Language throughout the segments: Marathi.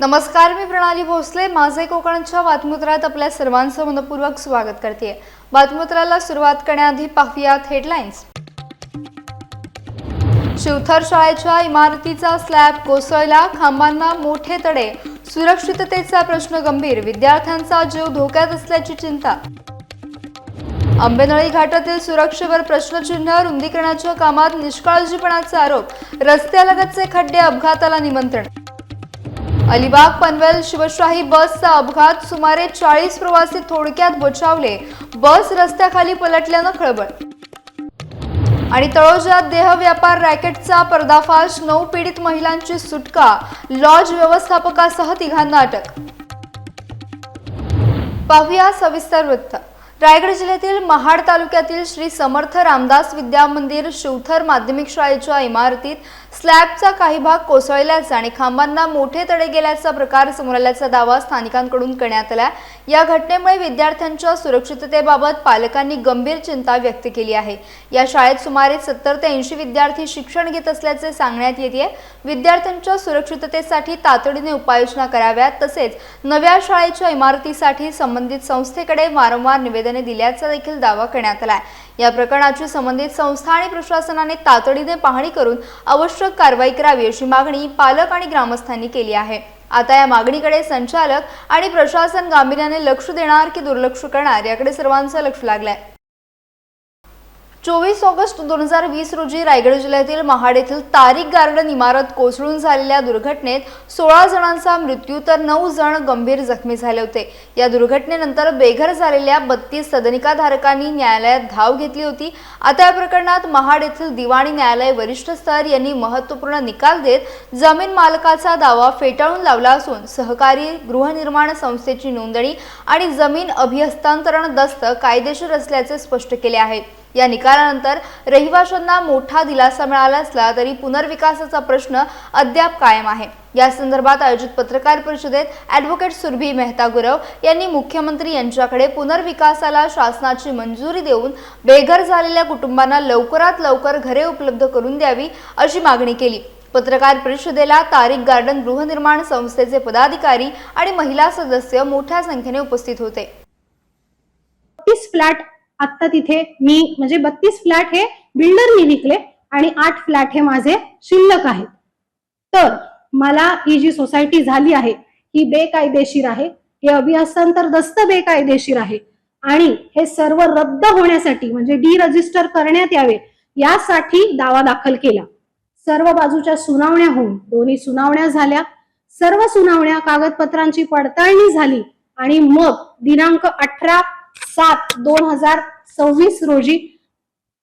नमस्कार, मी प्रणाली भोसले. माझे कोकणच्या बातमीपत्रात आपल्या सर्वांचं मनपूर्वक स्वागत करते. बातमीपत्राला सुरुवात करण्याआधी पाहूयात हेडलाईन्स. शिवथर शाळेच्या इमारतीचा स्लॅब कोसळला, खांबांना मोठे तडे, सुरक्षिततेचा प्रश्न गंभीर, विद्यार्थ्यांचा जीव धोक्यात असल्याची चिंता. आंबेनळी घाटातील सुरक्षेवर प्रश्नचिन्ह, रुंदीकरणाच्या कामात निष्काळजीपणाचा आरोप, रस्त्यालगतचे खड्डे, अपघाताला निमंत्रण. अलिबाग पनवेल शिवशाही बसचा अपघात, सुमारे 40 प्रवासी थोडक्यात बचावले, बस रस्त्याखाली पलटल्यानं खळबळ. आणि तळोजात देह व्यापार रॅकेटचा पर्दाफाश, 9 पीडित महिलांची सुटका, लॉज व्यवस्थापकासह 3 अटक. पाहूया सविस्तर वृत्त. रायगड जिल्ह्यातील महाड तालुक्यातील श्री समर्थ रामदास विद्या मंदिर शिवथर माध्यमिक शाळेच्या इमारतीत स्लॅबचा काही भाग कोसळल्याचा आणि खांबांना मोठे तडे गेल्याचा प्रकार समोर आल्याचा दावा स्थानिकांकडून करण्यात आला. या घटनेमुळे विद्यार्थ्यांच्या सुरक्षिततेबाबत पालकांनी गंभीर चिंता व्यक्त केली आहे. या शाळेत सुमारे 70 ते 80 विद्यार्थी शिक्षण घेत असल्याचे सांगण्यात येते. विद्यार्थ्यांच्या सुरक्षिततेसाठी तातडीने उपाययोजना कराव्यात, तसेच नव्या शाळेच्या इमारतीसाठी संबंधित संस्थेकडे वारंवार निवेदने दिल्याचा देखील दावा करण्यात आला. या प्रकरणाची संबंधित संस्था आणि प्रशासनाने तातडीने पाहणी करून आवश्यक कारवाई करावी अशी मागणी पालक आणि ग्रामस्थांनी केली आहे. आता या मागणीकडे संचालक आणि प्रशासन गांभीर्याने लक्ष देणार की दुर्लक्ष करणार याकडे सर्वांचं लक्ष लागलंय. 24 ऑगस्ट 2020 रोजी रायगड जिल्ह्यातील महाड येथील तारिक गार्डन इमारत कोसळून झालेल्या दुर्घटनेत 16 जणांचा मृत्यू तर 9 जण गंभीर जखमी झाले होते. या दुर्घटनेनंतर बेघर झालेल्या 32 सदनिकाधारकांनी न्यायालयात धाव घेतली होती. आता या प्रकरणात महाड येथील दिवाणी न्यायालय वरिष्ठ स्तर यांनी महत्त्वपूर्ण निकाल देत जमीन मालकाचा दावा फेटाळून लावला असून सहकारी गृहनिर्माण संस्थेची नोंदणी आणि जमीन अभिहस्तांतरण दस्त कायदेशीर असल्याचे स्पष्ट केले आहे. या निकालानंतर रहिवाशांना मोठा दिलासा मिळाला असला तरी पुनर्विकासाचा प्रश्न अद्याप कायम आहे. या संदर्भात आयोजित पत्रकार परिषदेत ॲडव्होकेट सुरभी मेहता गुरव यांनी मुख्यमंत्री यांच्याकडे पुनर्विकासाला शासनाची मंजुरी देऊन बेघर झालेल्या कुटुंबांना लवकरात लवकर घरे उपलब्ध करून द्यावी अशी मागणी केली. पत्रकार परिषदेला तारिक गार्डन गृहनिर्माण संस्थेचे पदाधिकारी आणि महिला सदस्य मोठ्या संख्येने उपस्थित होते. 32 फ्लॅट आता तिथे मी म्हणजे 32 फ्लॅट हे बिल्डरनी विकले आणि 8 फ्लॅट हे माझे शिल्लक आहेत. तर मला ही जी सोसायटी झाली आहे ही बेकायदेशीर आहे, हे अभिहस्तांतर दस्त बेकायदेशीर आहे आणि हे सर्व रद्द होण्यासाठी म्हणजे डी रजिस्टर करण्यात यावे यासाठी दावा दाखल केला. सर्व बाजूच्या सुनावण्या होऊन 2 सुनावण्या झाल्या. सर्व सुनावण्या कागदपत्रांची पडताळणी झाली आणि मग दिनांक 18/7/2026 रोजी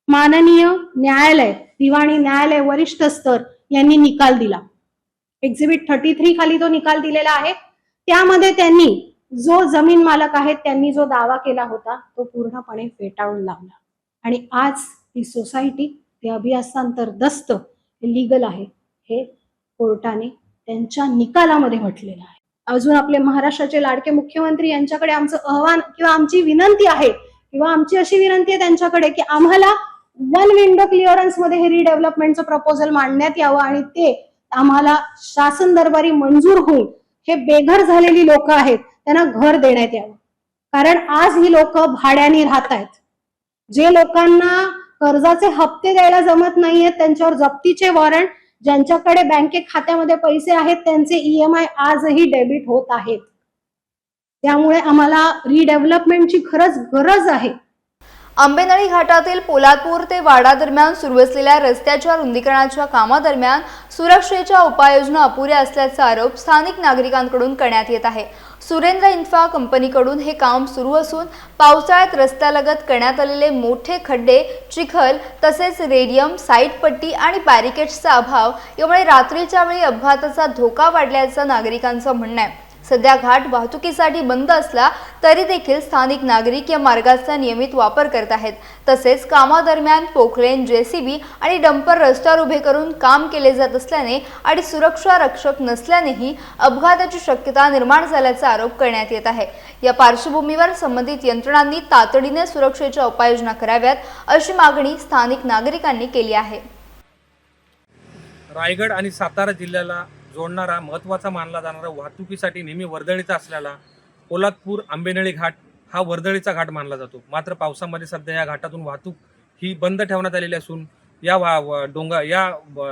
माननीय न्यायालय दिवाणी न्यायालय वरिष्ठ स्तर यांनी निकाल दिला. एक्झिबिट 33 खाली तो निकाल दिलेला आहे. त्यामध्ये त्यांनी जो जमीन मालक आहेत त्यांनी जो दावा केला होता तो पूर्णपणे फेटाळून लावला आणि आज ही सोसायटी ते अभिहस्तांतर दस्त लीगल आहे हे कोर्टाने त्यांच्या निकालामध्ये म्हटलेलं आहे. अजून आपले महाराष्ट्राचे लाडके मुख्यमंत्री यांच्याकडे आमचं आव्हान किंवा आमची विनंती आहे किंवा आमची अशी विनंती आहे त्यांच्याकडे की आम्हाला 1 विंडो क्लिअरन्स मध्ये हे रिडेव्हलपमेंटचं प्रपोजल मांडण्यात यावं आणि ते आम्हाला शासन दरबारी मंजूर होऊन हे बेघर झालेली लोक आहेत त्यांना घर देण्यात यावं. कारण आज ही लोक भाड्याने राहत आहेत. जे लोकांना कर्जाचे हप्ते द्यायला जमत नाहीयेत त्यांच्यावर जप्तीचे वॉरंट, ज्यांच्याकडे बँके खात्यामध्ये पैसे आहेत त्यांचे EMI आजही डेबिट होत आहेत. त्यामुळे आम्हाला रिडेव्हलपमेंटची खरंच गरज आहे. आंबेनळी घाटातील पोलादपूर ते वाडा दरम्यान सुरू असलेल्या रस्त्याच्या रुंदीकरणाच्या कामादरम्यान सुरक्षेच्या उपाययोजना अपुऱ्या असल्याचा आरोप स्थानिक नागरिकांकडून करण्यात येत आहे. सुरेंद्र इन्फ्रा कंपनीकडून हे काम सुरू असून पावसाळ्यात रस्त्यालगत करण्यात आलेले मोठे खड्डे, चिखल तसेच रेडियम, साईड पट्टी आणि बॅरिकेड्सचा अभाव यामुळे रात्रीच्या वेळी अपघाताचा धोका वाढल्याचं नागरिकांचं म्हणणं आहे. सध्या घाट वाहतुकीसाठी बंद असला तरी देखील स्थानिक नागरिक या मार्गाचा नियमित वापर करत आहेत. तसेच कामादरम्यान पोकलेन, JCB आणि डंपर रस्त्यावर उभे करून काम केले जात असल्याने आणि सुरक्षा रक्षक नसल्यानेही अपघाताची शक्यता निर्माण झाल्याचा आरोप करण्यात येत आहे. या पार्श्वभूमीवर संबंधित यंत्रणांनी तातडीने सुरक्षेच्या उपाययोजना कराव्यात अशी मागणी स्थानिक नागरिकांनी केली आहे. रायगड आणि सातारा जिल्ह्याला जोडणारा महत्त्वाचा मानला जाणारा वाहतुकीसाठी नेहमी वर्दळीचा असलेला पोलादपूर आंबेनळी घाट हा वर्दळीचा घाट मानला जातो. मात्र पावसामध्ये सध्या या घाटातून वाहतूक ही बंद ठेवण्यात आलेली असून या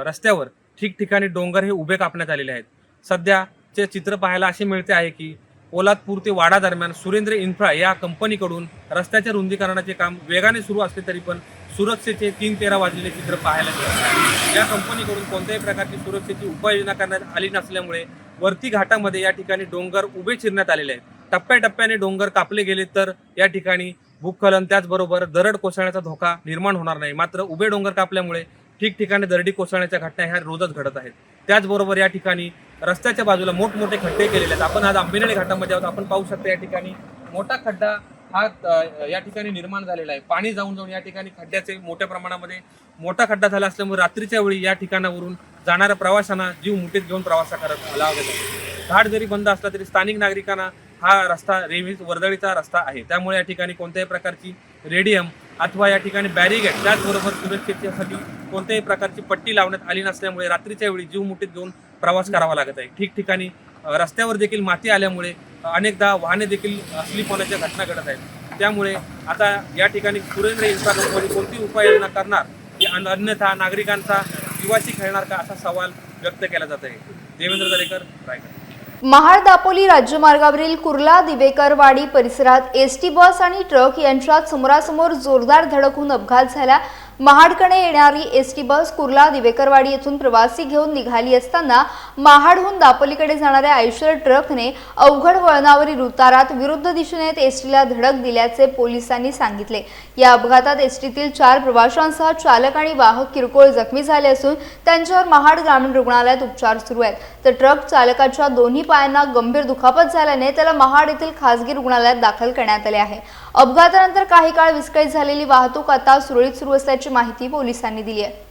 रस्त्यावर ठिकठिकाणी डोंगर हे उभे कापण्यात आलेले आहेत. सध्याचे चित्र पाहायला असे मिळते आहे की पोलादपूर ते वाडा दरम्यान सुरेंद्र इन्फ्रा या कंपनीकडून रस्त्याच्या रुंदीकरणाचे काम वेगाने सुरू असले तरी पण सुरक्षेचे 3:13 वाजलेले चित्र पाहायला मिळते. या कंपनीकडून कोणत्याही प्रकारची सुरक्षेची उपाययोजना करण्यात आली नसल्यामुळे वरती घाटामध्ये या ठिकाणी डोंगर उभे चिरण्यात आलेले आहेत. टप्प्याटप्प्याने डोंगर कापले गेले तर या ठिकाणी भूस्खलन त्याचबरोबर दरड कोसळण्याचा धोका निर्माण होणार नाही. मात्र उभे डोंगर कापल्यामुळे ठिकठिकाणी दरडी कोसळण्याच्या घटना ह्या रोजच घडत आहेत. त्याचबरोबर या ठिकाणी रस्त्याच्या बाजूला मोठमोठे खड्डे केलेले आहेत. आपण आज आंबेनळी घाटामध्ये आहोत. आपण पाहू शकता या ठिकाणी मोठा खड्डा हा या ठिकाणी निर्माण झालेला आहे. पाणी जाऊन जाऊन या ठिकाणी खड्ड्याचे मोठ्या प्रमाणामध्ये मोठा खड्डा झाला असल्यामुळे रात्रीच्या वेळी या ठिकाणावरून जाणाऱ्या प्रवाशांना जीव मुठीत घेऊन प्रवास करत लागत आहे. घाट जरी बंद असला तरी स्थानिक नागरिकांना हा रस्ता रेल्वे वर्दळीचा रस्ता आहे. त्यामुळे या ठिकाणी कोणत्याही प्रकारची रेडियम अथवा या ठिकाणी बॅरिगेड त्याचबरोबर सुरक्षेसाठी कोणत्याही प्रकारची पट्टी लावण्यात आली नसल्यामुळे रात्रीच्या वेळी जीव मुठीत घेऊन प्रवास करावा लागत आहे. ठिकठिकाणी रस्त्यावर देखील माती आल्यामुळे अनेकदा वाहने देखील स्लिप होण्याच्या घटना घडत आहेत. त्यामुळे आता या ठिकाणी सुरेंद्र इन्फ्रा कंपनी कोणती उपाययोजना करणार की अन्यथा नागरिकांचा जीवाशी खेळणार का असा सवाल व्यक्त केला जात आहे. देवेंद्र दरेकर, रायगड. महाड दापोली राज्यमार्गावरील कुर्ला दिवेकरवाडी परिसरात एसटी बस आणि ट्रक यांच्यात समोरासमोर जोरदार धडक होऊन अपघात झाला. महाडकडे येणारी एसटी बस कुर्ला दिवेकरवाडी येथून प्रवासी घेऊन निघाली असताना महाडहून दापोलीकडे जाणाऱ्या आयशर ट्रकने अवघड वळणावरील उतारात विरुद्ध दिशेने येत एसटीला धडक दिल्याचे पोलिसांनी सांगितले. या अपघातात एसटीतील 4 प्रवाशांसह चालक आणि वाहक किरकोळ जखमी झाले असून त्यांच्यावर महाड ग्रामीण रुग्णालयात उपचार सुरू आहेत. तर ट्रक चालकाच्या दोन्ही पायांना गंभीर दुखापत झाल्याने त्याला महाड येथील खासगी रुग्णालयात दाखल करण्यात आले आहे. अपघातानंतर काही काळ विस्कळीत झालेली वाहतूक आता सुरळीत सुरू असल्याची माहिती पोलिसांनी दिली आहे.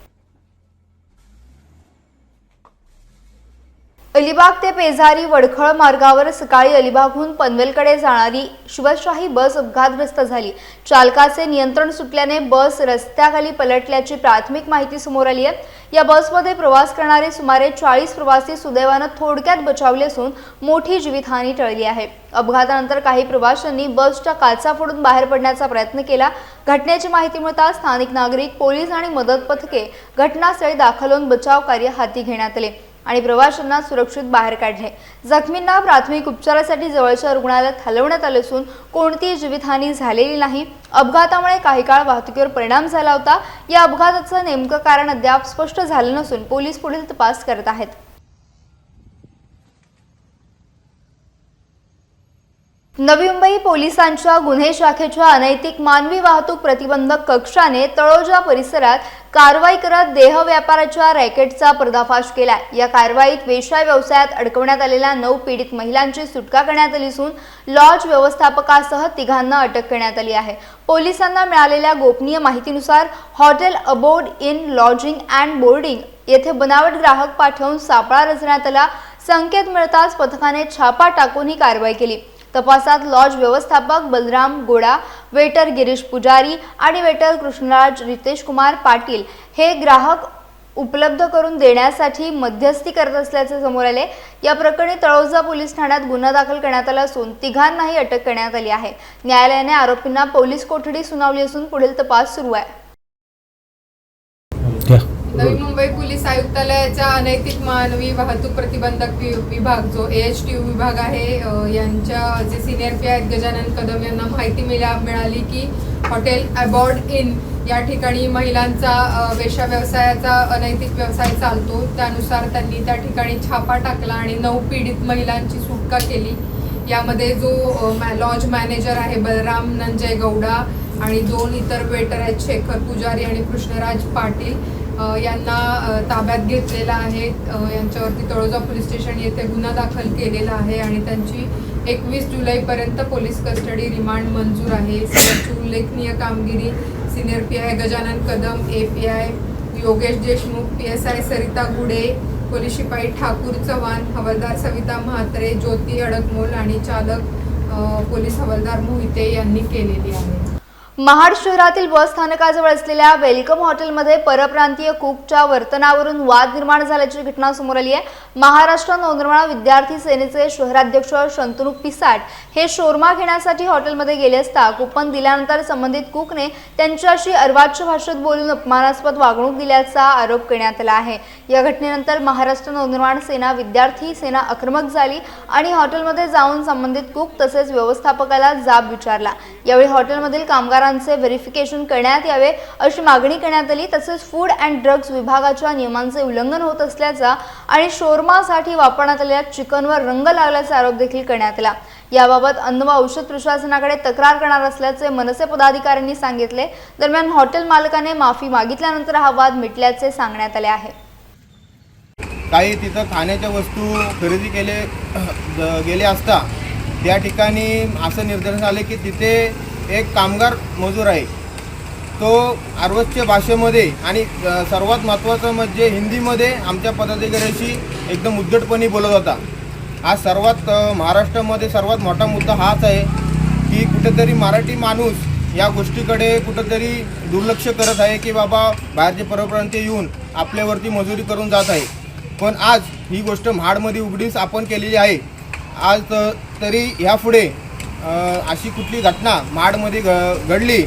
अलिबाग ते पेझारी वडखळ मार्गावर सकाळी अलिबागहून पनवेलकडे जाणारी शिवशाही बस अपघातग्रस्त झाली. चालकाचे नियंत्रण सुटल्याने बस रस्त्याखाली पलटल्याची प्राथमिक माहिती समोर आली आहे. या बसमध्ये प्रवास करणारे सुमारे 40 प्रवासी सुदैवानं थोडक्यात बचावले असून मोठी जीवितहानी टळली आहे. अपघातानंतर काही प्रवाशांनी बसच्या काचा फोडून बाहेर पडण्याचा प्रयत्न केला. घटनेची माहिती मिळताच स्थानिक नागरिक, पोलीस आणि मदत पथके घटनास्थळी दाखल होऊन बचाव कार्य हाती घेण्यात आले आणि प्रवाशांना सुरक्षित बाहेर काढले. जखमींना प्राथमिक उपचारासाठी जवळच्या रुग्णालयात हलवण्यात आले असून कोणतीही जीवितहानी झालेली नाही. अपघातामुळे काही काळ वाहतुकीवर परिणाम झाला होता. या अपघाताचं नेमकं कारण अद्याप स्पष्ट झालं नसून पोलीस पुढील तपास करत आहेत. नवी मुंबई पोलिसांच्या गुन्हे शाखेच्या अनैतिक मानवी वाहतूक प्रतिबंधक कक्षाने तळोजा परिसरात कारवाई करत देह व्यापाराच्या रॅकेटचा पर्दाफाश केला. या कारवाईत वेश्या व्यवसायात अडकवण्यात आलेल्या 9 पीडित महिलांची सुटका करण्यात आली असून लॉज व्यवस्थापकासह 3घांना अटक करण्यात आली आहे. पोलिसांना मिळालेल्या गोपनीय माहितीनुसार hotel aboard inn lodging and boarding येथे बनावट ग्राहक पाठवून सापळा रचण्यात आला. संकेत मिळताच पथकाने छापा टाकून ही कारवाई केली. तपासात लॉज व्यवस्थापक बलराम गोडा, वेटर गिरीश पुजारी आणि वेटर कृष्णराज रितेश कुमार पाटील हे ग्राहक उपलब्ध करून देण्यासाठी मध्यस्थी करत असल्याचे समोर आले. या प्रकरणी तळोजा पोलीस ठाण्यात गुन्हा दाखल करण्यात आला असून 3घांनाही अटक करण्यात आली आहे. न्यायालयाने आरोपींना पोलीस कोठडी सुनावली असून पुढील तपास सुरू आहे. नवी मुंबई पोलीस आयुक्तालयाच्या अनैतिक मानवी वाहतूक प्रतिबंधक विभाग जो AHTU विभाग आहे यांच्या जे सिनियर पी आहेत गजानन कदम यांना माहिती मिळाली की हॉटेल अबॉर्ड इन या ठिकाणी महिलांचा वेश्या व्यवसायाचा अनैतिक व्यवसाय चालतो. त्यानुसार त्यांनी त्या ठिकाणी छापा टाकला आणि 9 पीडित महिलांची सुटका केली. यामध्ये जो लॉज मॅनेजर आहे बलराम नंजय गौडा आणि 2 इतर वेटर आहेत शेखर पुजारी आणि कृष्णराज पाटील यांना ताब्यात घेतलेला आहे. यांच्यावरती तळोजा पोलीस स्टेशन येथे गुन्हा दाखल केलेला आहे आणि त्यांची 21 जुलैपर्यंत पोलीस कस्टडी रिमांड मंजूर आहे. याची उल्लेखनीय कामगिरी senior PI Gajanan Kadam, API Yogesh Deshmukh, PSI Sarita गुडे, पोलीस शिपाई ठाकूर चव्हाण, हवालदार सविता म्हात्रे, ज्योती अडकमोल आणि चालक पोलीस हवालदार मोहिते यांनी केलेली आहे. महाड शहरातील बस स्थानकाजवळ असलेल्या वेलकम हॉटेलमध्ये परप्रांतीय कुकच्या वर्तनावरून वाद निर्माण झाल्याची घटना समोर आली आहे। महाराष्ट्र नवनिर्माण विद्यार्थी सेनेचे शहराध्यक्ष शंतनू पिसाट हे शोरमा घेण्यासाठी हॉटेलमध्ये गेले असता कुपन दिल्यानंतर संबंधित कुकने त्यांच्याशी अर्वाच्य भाषेत बोलून अपमानास्पद वागणूक दिल्याचा आरोप करण्यात आला आहे। या घटनेनंतर महाराष्ट्र नवनिर्माण सेना विद्यार्थी सेना आक्रमक झाली आणि हॉटेलमध्ये जाऊन संबंधित कुक तसेच व्यवस्थापकाला जाब विचारला। यावेळी हॉटेलमधील कामगारांचे व्हेरिफिकेशन करण्यात यावे अशी मागणी करण्यात आली। तसेच फूड अँड ड्रग्ज विभागाच्या नियमांचे उल्लंघन होत असल्याचा आणि शोरमासाठी वापरण्यात आलेल्या चिकनवर रंग लागल्याचा आरोप देखील करण्यात आला। याबाबत अन्न व औषध प्रशासनाकडे तक्रार करणार असल्याचे मनसे पदाधिकाऱ्यांनी सांगितले। दरम्यान हॉटेल मालकाने माफी मागितल्यानंतर हा वाद मिटल्याचे सांगण्यात आले आहे। काही तिथं खाण्याच्या वस्तू खरेदी गेले असता त्या ठिकाणी असं निदर्शनास आले की तिथे एक कामगार मजूर आहे, तो अर्वच्य भाषेमध्ये आणि सर्वात महत्त्वाचं म्हणजे हिंदीमध्ये आमच्या पदाधिकाऱ्याशी एकदम उद्धटपणे बोलत होता। आज महाराष्ट्रामध्ये सर्वात मोठा मुद्दा हाच आहे की कुठेतरी मराठी माणूस या गोष्टीकडे कुठेतरी दुर्लक्ष करत आहे की बाबा बाहेरचे परप्रांतीय येऊन आपल्यावरती मजुरी करून जात आहे। पण आज ही गोष्ट महाडमध्ये उघडीस आपण केलेली आहे। आज तरी ह्यापुढे अशी कुठली घटना महाडमध्ये घडली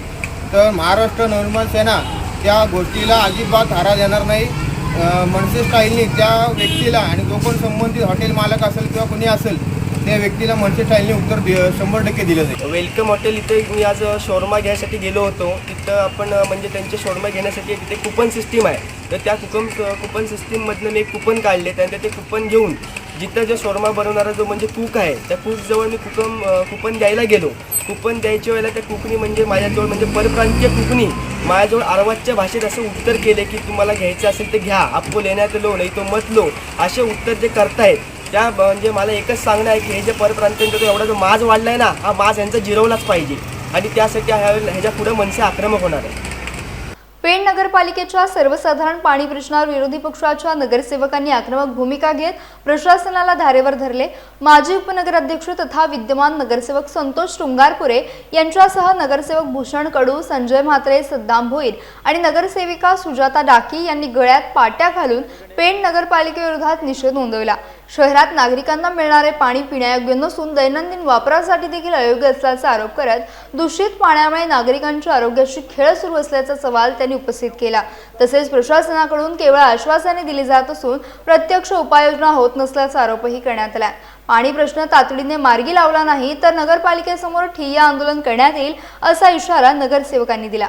तर महाराष्ट्र नवनिर्माण सेना त्या गोष्टीला अजिबात थारा देणार नाही। मनसे स्टाईलनी त्या व्यक्तीला आणि जो कोण संबंधित हॉटेल मालक असेल किंवा कोणी असेल त्या व्यक्तीला मनसे स्टाईलने उत्तर 100% दिलं जाईल। वेलकम हॉटेल इथे मी आज शोरमा घ्यायसाठी गेलो होतो। तिथं आपण म्हणजे त्यांचे शोरमा घेण्यासाठी तिथे कुपन सिस्टीम आहे, तर त्या कुपन सिस्टीममधनं मी एक कुपन काढले। त्यानंतर ते कुपन घेऊन जिथं जो शोरमा बनवणारा जो म्हणजे कुक आहे त्या कुकजवळ मी कुपन द्यायला गेलो। कुपन द्यायच्या वेळेला त्या कुकनी म्हणजे माझ्याजवळ म्हणजे परप्रांतीय कुकनी माझ्याजवळ अर्वाच्य भाषेत असं उत्तर केले की तुम्हाला घ्यायचं असेल तर घ्या, आपको लेण्यात लो नाही तो मत लो, असे उत्तर जे करतायत त्या म्हणजे मला एकच सांगणं आहे की हे जे परप्रांतीयांचा जो एवढा जो माज वाढला आहे ना, हा माज यांचा जिरवलाच पाहिजे आणि त्यासाठी ह्याच्या पुढे मनसे आक्रमक होणार आहे। पेण नगरपालिकेच्या सर्वसाधारण पाणी प्रश्नावर विरोधी पक्षाच्या नगरसेवकांनी आक्रमक भूमिका घेत प्रशासनाला धारेवर धरले। माजी उपनगराध्यक्ष तथा विद्यमान नगरसेवक संतोष शृंगारपुरे यांच्यासह नगरसेवक भूषण कडू, संजय म्हात्रे, सद्दाम भोईर आणि नगरसेविका सुजाता डाकी यांनी गळ्यात पाट्या घालून पेण नगरपालिकेविरोधात निषेध नोंदवला। शहरात नागरिकांना मिळणारे पाणी पिण्यायोग्य नसून दैनंदिन वापरासाठी देखील अयोग्य असल्याचा आरोप करत दूषित पाण्यामुळे नागरिकांच्या आरोग्याशी खेळ सुरू असल्याचा सवाल त्यांनी उपस्थित केला। तसेच प्रशासनाकडून केवळ आश्वासने दिली जात असून प्रत्यक्ष उपाययोजना होत नसल्याचा आरोपही करण्यात आला। पाणी प्रश्न तातडीने मार्गी लावला नाही तर नगरपालिकेसमोर ठिय्या आंदोलन करण्यात येईल असा इशारा नगरसेवकांनी दिला।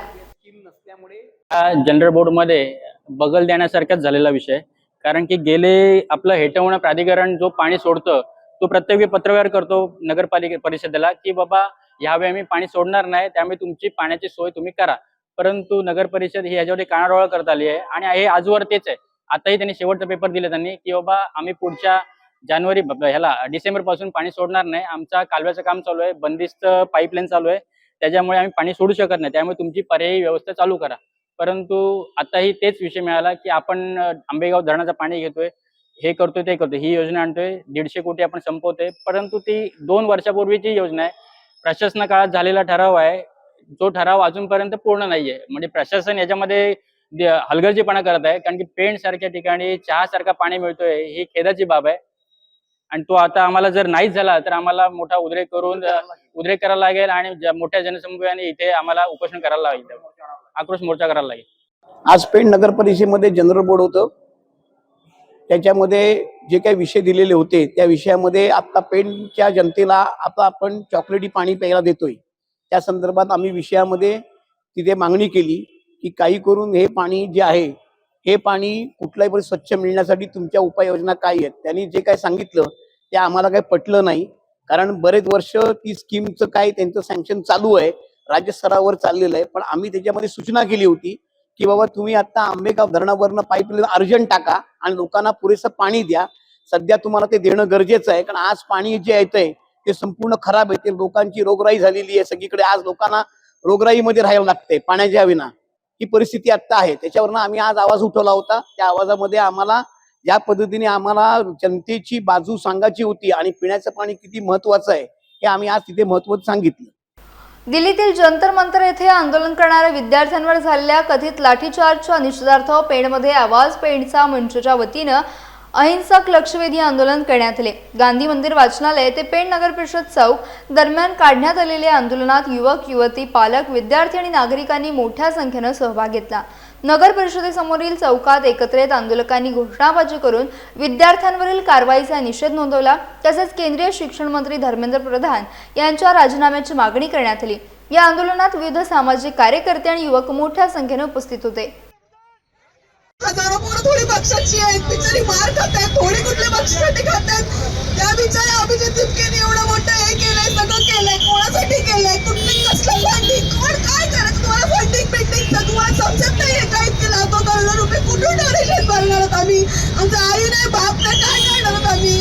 जनरल बोर्डमध्ये बगल देण्यासारखाच झालेला विषय, कारण की गेले आपलं हेटवणं प्राधिकरण जो पाणी सोडतं तो प्रत्येक पत्रव्यवहार करतो नगरपालिका परिषदेला की बाबा यावेळी आम्ही पाणी सोडणार नाही, त्यामुळे तुमची पाण्याची सोय तुम्ही करा। परंतु नगर परिषद ही याच्यावर कानाडोळा करत आली आहे आणि हे आजवर तेच आहे। आताही त्यांनी शेवटचा पेपर दिले त्यांनी की बाबा आम्ही पुढच्या डिसेंबर पासून पाणी सोडणार नाही, आमचा कालव्याचं काम चालू आहे, बंदिस्त पाईपलाईन चालू आहे, त्याच्यामुळे आम्ही पाणी सोडू शकत नाही, त्यामुळे तुमची पर्यायी व्यवस्था चालू करा। परंतु आताही तेच विषय मिळाला की आपण आंबेगाव धरणाचं पाणी घेतोय, हे करतोय ते करतोय, ही योजना आणतोय, 150 कोटी आपण संपवतोय, परंतु ती 2 वर्षापूर्वीची योजना आहे। प्रशासना काळात झालेला ठराव आहे, जो ठराव अजूनपर्यंत पूर्ण नाहीये। म्हणजे प्रशासन याच्यामध्ये हलगर्जीपणा करत आहे, कारण की पेण सारख्या ठिकाणी चहा सारखा पाणी मिळतोय ही खेदाची बाब आहे। आणि तो आता आम्हाला जर नाहीच झाला तर आम्हाला मोठा उद्रेक करायला लागेल आणि मोठ्या जनसमुदायाने इथे आम्हाला उपोषण करायला लागेल, आक्रोश मोर्चा करायला लागेल। आज पेण नगर परिषदेमध्ये जनरल बोर्ड होतं, त्याच्यामध्ये जे काही विषय दिलेले होते त्या विषयामध्ये आता पेणच्या जनतेला आता आपण चॉकलेटी पाणी प्यायला देतोय, त्या संदर्भात आम्ही विषयामध्ये तिथे मागणी केली की काही करून हे पाणी जे आहे हे पाणी कुठल्याही परिस्थितीत स्वच्छ मिळण्यासाठी तुमच्या उपाययोजना काय आहेत। त्यांनी जे काय सांगितलं ते आम्हाला काही पटलं नाही, कारण बरेच वर्ष ती स्कीमचं काय त्यांचं सँक्शन चालू आहे, राज्य स्तरावर चाललेलं आहे। पण आम्ही त्याच्यामध्ये सूचना केली होती की बाबा तुम्ही आता आंबेगाव धरणावरनं पाईपलाईन अर्जंट टाका आणि लोकांना पुरेसं पाणी द्या। सध्या तुम्हाला ते देणं गरजेचं आहे, कारण आज पाणी जे येतंय ते संपूर्ण खराब आहे, लोकांची रोगराई झालेली आहे सगळीकडे। आज लोकांना रोगराईमध्ये राहावं लागतंय पाण्याच्या विना, ही परिस्थिती आता आहे। त्याच्यावरनं आम्ही आज आवाज उठवला होता। त्या आवाजामध्ये आम्हाला ज्या पद्धतीने आम्हाला जनतेची बाजू सांगायची होती आणि पिण्याचं पाणी किती महत्वाचं आहे हे आम्ही आज तिथे महत्त्वाचं सांगितलं। दिल्लीतील जंतर मंतर येथे आंदोलन करणाऱ्या विद्यार्थ्यांवर झालेल्या कथित लाठीचार्जच्या निषेधार्थ पेणमध्ये आवाज पेणचा मंचच्या वतीनं अहिंसक लक्षवेधी आंदोलन करण्यात आले। गांधी मंदिर वाचनालय ते पेण नगर परिषद चौक दरम्यान काढण्यात आलेल्या आंदोलनात युवक, युवती, पालक, विद्यार्थी आणि नागरिकांनी मोठ्या संख्येने सहभाग घेतला। नगर परिषदेसमोरील चौकात एकत्रित आंदोलकांनी घोषणाबाजी करून विद्यार्थ्यांवरील कारवाईचा निषेध नोंदवला। तसेच केंद्रीय शिक्षण मंत्री धर्मेंद्र प्रधान यांच्या राजीनाम्याची मागणी करण्यात आली। या आंदोलनात विविध सामाजिक कार्यकर्ते आणि युवक मोठ्या संख्येने उपस्थित होते। हजारो पोरं थोडी पक्षाची आहेत, बिचारी मार खातात, थोडी कुठल्या पक्षासाठी खातात। त्या बिचाऱ्या अभिजित तिपकेने एवढं मोठं हे केलंय, सगळं केलंय, कोणासाठी केलंय, कुठली कसलं फंडिंग, कोण काय करायचं, तुम्हाला फंडिंग बिल्डिंगचं तुम्हाला समजत नाहीये का? इतके लाखो करोडो रुपये कुठून डोनेशन भरणार आहोत आम्ही? आमचं आई नाही, बाप नाही, काय करणार आहोत आम्ही?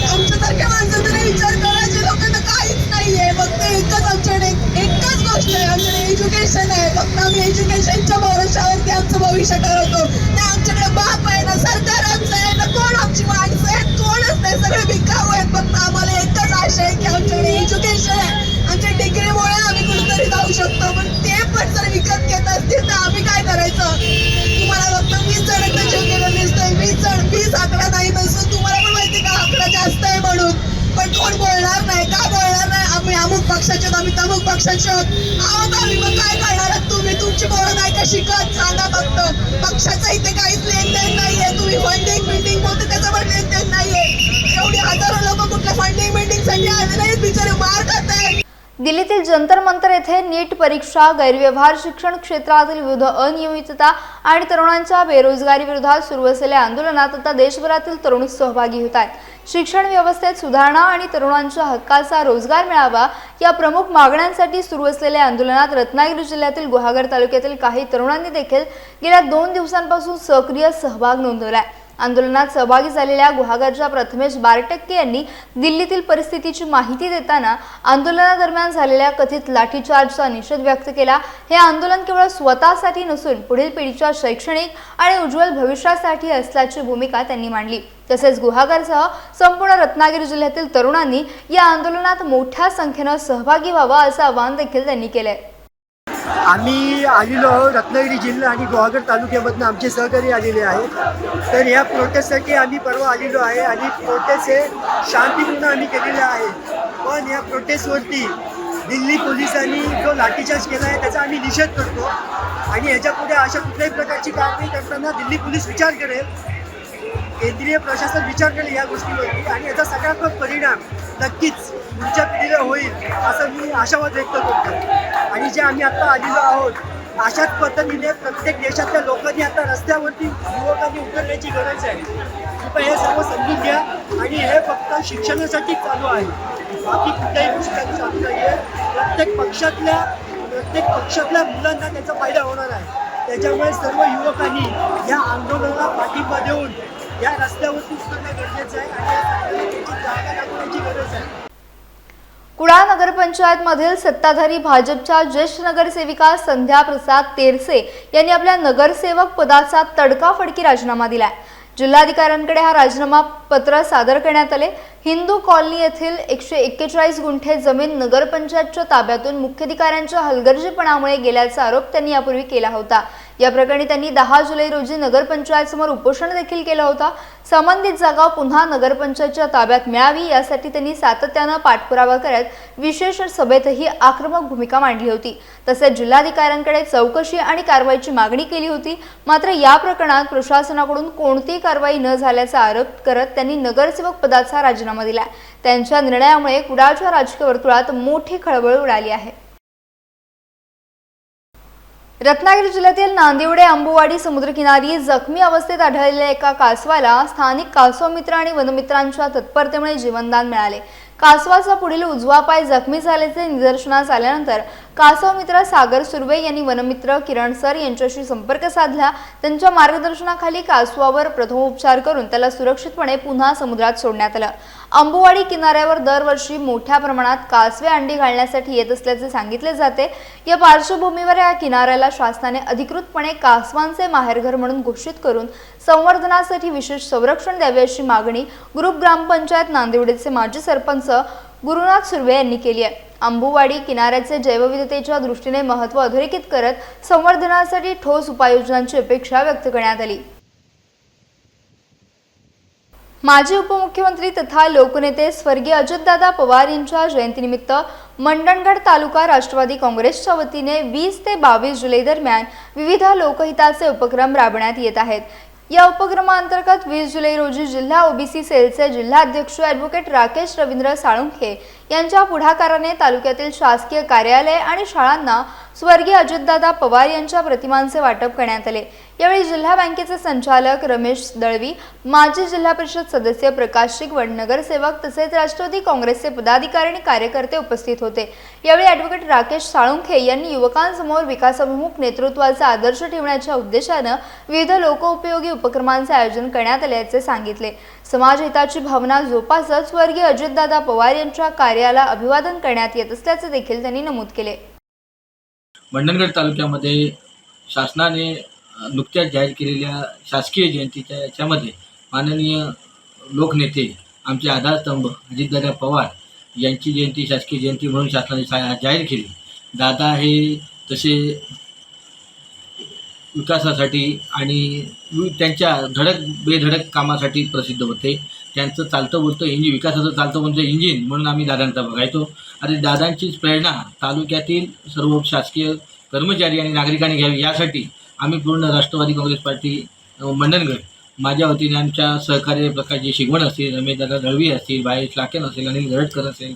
आमच्यासारख्या माणसाचा विचार करायचे लोकांना काहीच नाहीये। फक्त एकच आमच्याकडे एकच गोष्ट आहे, आमच्याकडे एज्युकेशन आहे। फक्त आम्ही एज्युकेशनच्या भरोशावरती आमचं भविष्य ठरवतो। आमच्याकडे बाप आहे ना, सरकार आमचं आहे ना, कोण आमची माणसं आहेत, कोणच नाही, सगळे भिकाऊ आहेत। फक्त आम्हाला एकच आशा आहे की आमच्याकडे एज्युकेशन आहे, आमच्या डिग्रीमुळे आम्ही कुठेतरी जाऊ शकतो। पण ते पण जर विकत घेत असतील तर आम्ही काय करायचं? तुम्हाला फक्त 20 जणांना जीव गेलं दिसतंय, 20 आकडा नाही नसून तुम्हाला पण माहिती का आकडा जास्त आहे म्हणून, पण कोण बोलणार नाही का? बोलणार नाही आम्ही अमुक पक्षाचे, आम्ही तमुक पक्षाचे आहोत आम्ही। मग काय करणार आहात तुम्ही? तुमची पोरं नाही का शिकत? सांगा फक्त। पक्षाचा इथे काहीच लेनदेन नाहीये, तुम्ही फंडिंग बिल्डिंग बोलते त्याचं पण लेनदेन नाहीये। एवढी हजारो लोक कुठल्या फंडिंग बिल्डिंग साठी आले नाहीत, बिचारे मार खात आहेत। दिल्लीतील जंतर मंतर येथे नीट परीक्षा, गैरव्यवहार, शिक्षण क्षेत्रातील विविध अनियमितता आणि तरुणांच्या बेरोजगारी विरोधात सुरू असलेल्या आंदोलनात आता देशभरातील तरुण सहभागी होत आहेत। शिक्षण व्यवस्थेत सुधारणा आणि तरुणांच्या हक्काचा रोजगार मिळावा या प्रमुख मागण्यांसाठी सुरू असलेल्या आंदोलनात रत्नागिरी जिल्ह्यातील गुहागर तालुक्यातील काही तरुणांनी देखील गेल्या 2 दिवसांपासून सक्रिय सहभाग नोंदवलाय। आंदोलनात सहभागी झालेल्या गुहागरच्या प्रथमेश बारटक्के यांनी दिल्लीतील परिस्थितीची माहिती देताना आंदोलनादरम्यान झालेल्या कथित लाठीचार्जचा निषेध व्यक्त केला। हे आंदोलन केवळ स्वतःसाठी नसून पुढील पिढीच्या शैक्षणिक आणि उज्ज्वल भविष्यासाठी असल्याची भूमिका त्यांनी मांडली। तसेच गुहागरसह संपूर्ण रत्नागिरी जिल्ह्यातील तरुणांनी या आंदोलनात मोठ्या संख्येने सहभागी व्हावा असं आवाहन देखील त्यांनी केलंय। आम्ही आलेलो आहोत रत्नागिरी जिल्हा आणि गुहागर तालुक्यामधून आमचे सहकारी आलेले आहेत। तर या प्रोटेस्टसाठी आम्ही परवा आलेलो आहे आणि प्रोटेस्ट हे शांतीपूर्ण आम्ही केलेले आहे। पण या प्रोटेस्टवरती दिल्ली पोलिसांनी जो लाठीचार्ज केला आहे त्याचा आम्ही निषेध करतो आणि याच्यापुढे अशा कुठल्याही प्रकारची कारवाई करताना दिल्ली पोलीस विचार करेल, केंद्रीय प्रशासन विचार करेल या गोष्टीवरती आणि याचा सकारात्मक परिणाम नक्कीच पुढच्या पिढीला होईल असं मी आशावाद व्यक्त करतो। आणि जे आम्ही आता आलेलो आहोत अशाच पद्धतीने प्रत्येक देशातल्या लोकांनी आता रस्त्यावरती युवकांनी उतरण्याची गरज आहे। कृपया हे सर्व समजून घ्या आणि हे फक्त शिक्षणासाठी चालू आहे, बाकी कुठल्याही गोष्टी चालू नाही आहे। प्रत्येक पक्षातल्या मुलांना त्याचा फायदा होणार आहे। त्याच्यामुळे सर्व युवकांनी या आंदोलनाला पाठिंबा देऊन या रस्त्यावरती उतरणं गरजेचं आहे आणि या जागा दाखवण्याची गरज आहे। कुडाळ नगरपंचायत मधील सत्ताधारी भाजपच्या ज्येष्ठ नगरसेविका संध्या प्रसाद तेरसे यांनी आपल्या नगरसेवक पदाचा तडकाफडकी राजीनामा दिलाय। जिल्हाधिकाऱ्यांकडे हा राजीनामा पत्र सादर करण्यात आले। हिंदू कॉलनी येथील 141 गुंठे जमीन नगरपंचायतच्या ताब्यातून मुख्याधिकाऱ्यांच्या हलगर्जीपणामुळे गेल्याचा आरोप त्यांनी यापूर्वी केला होता। या प्रकरणी त्यांनी 10 जुलै रोजी नगरपंचायतसमोर उपोषण देखील केलं होतं। संबंधित जागा पुन्हा नगरपंचायतच्या ताब्यात मिळावी यासाठी त्यांनी सातत्यानं पाठपुरावा करत विशेष सभेतही आक्रमक भूमिका मांडली होती। तसेच जिल्हाधिकाऱ्यांकडे चौकशी आणि कारवाईची मागणी केली होती। मात्र या प्रकरणात प्रशासनाकडून कोणतीही कारवाई न झाल्याचा आरोप करत त्यांनी नगरसेवक पदाचा राजीनामा दिला। त्यांच्या निर्णयामुळे कुडाळच्या राजकीय वर्तुळात मोठी खळबळ उडाली आहे। रत्नागिरी जिल्ह्यातील नांदिवडे अंबुवाडी समुद्रकिनारी जखमी अवस्थेत आढळलेल्या एका कासवाला स्थानिक कासव मित्र आणि वनमित्रांच्या तत्परतेमुळे जीवनदान मिळाले। कासवाचा पुढील उजवा पाय जखमी झाल्याचे निदर्शनास आल्यानंतर कासव मित्र सागर सुर्वे यांनी वनमित्र किरण सर यांच्याशी संपर्क साधला। त्यांच्या मार्गदर्शनाखाली कासवावर प्रथमोपचार करून त्याला सुरक्षितपणे पुन्हा समुद्रात सोडण्यात आलं। अंबुवाडी किनाऱ्यावर दरवर्षी मोठ्या प्रमाणात कासवे अंडी घालण्यासाठी येत असल्याचे सांगितले जाते। या पार्श्वभूमीवर या किनाऱ्याला शासनाने अधिकृतपणे कासवांचे माहेरघर म्हणून घोषित करून संवर्धनासाठी विशेष संरक्षण द्यावे अशी मागणी ग्रुप ग्रामपंचायत नांदिवडेचे माजी सरपंच गुरुनाथ सुर्वे यांनी केली आहे. अंबुवाडी किनाऱ्याचे जैवविविधतेच्या दृष्टीने महत्त्व अधोरेखित करत संवर्धनासाठी ठोस उपाययोजनांची अपेक्षा व्यक्त करण्यात आली. माजी उपमुख्यमंत्री तथा लोकनेते स्वर्गीय अजितदादा पवार यांच्या जयंतीनिमित्त मंडणगड तालुका राष्ट्रवादी काँग्रेसच्या वतीने 20 ते 22 जुलै दरम्यान विविध लोकहिताचे उपक्रम राबवण्यात येत आहेत. या उपक्रमांतर्गत 20 जुलै रोजी जिल्हा ओबीसी सेलचे जिल्हाध्यक्ष ॲडव्होकेट राकेश रवींद्र साळुंखे यांच्या पुढाकाराने तालुक्यातील शासकीय कार्यालय आणि शाळांना स्वर्गीय अजितदादा पवार यांच्या प्रतिमांचे वाटप करण्यात आले. यावेळी जिल्हा बँकेचे संचालक रमेश दळवी, माजी जिल्हा परिषद सदस्य प्रकाश शिगवण, नगरसेवक तसेच राष्ट्रवादी काँग्रेसचे पदाधिकारी आणि कार्यकर्ते उपस्थित होते. यावेळी ॲडव्होकेट राकेश साळुंखे यांनी युवकांसमोर विकासाभिमुख नेतृत्वाचा आदर्श ठेवण्याच्या उद्देशाने विविध लोकोपयोगी उपक्रमांचे आयोजन करण्यात आल्याचे सांगितले. समाजहिताची भावना जोपासत स्वर्गीय अजितदादा पवार यांच्या कार्याला अभिवादन करण्यात येत असल्याचे देखील त्यांनी नमूद केले. मंडणगड तालुक्यामध्ये शासनाने नुकत्याच जाहीर केलेल्या शासकीय जयंतीच्या याच्यामध्ये माननीय लोकनेते आमचे आधारस्तंभ अजितदादा पवार यांची जयंती शासकीय जयंती म्हणून शासनाने जाहीर केली. दादा हे तसे विकासासाठी आणि त्यांच्या बेधडक कामासाठी प्रसिद्ध होते. त्यांचं चालतं बोलतं इंजिन, विकासाचं चालतं बोलतं इंजिन म्हणून आम्ही दादांचा बघायचो. आणि दादांचीच प्रेरणा तालुक्यातील सर्व शासकीय कर्मचारी आणि नागरिकांनी घ्यावी यासाठी आम्ही पूर्ण राष्ट्रवादी काँग्रेस पार्टी मंडणगड माझ्या वतीने आमच्या सहकार्य प्रकाशजी शिगवण असतील, रमेशदादा दळवी असतील, बाहेश लाकेन असेल, अनिल गरडकर असेल,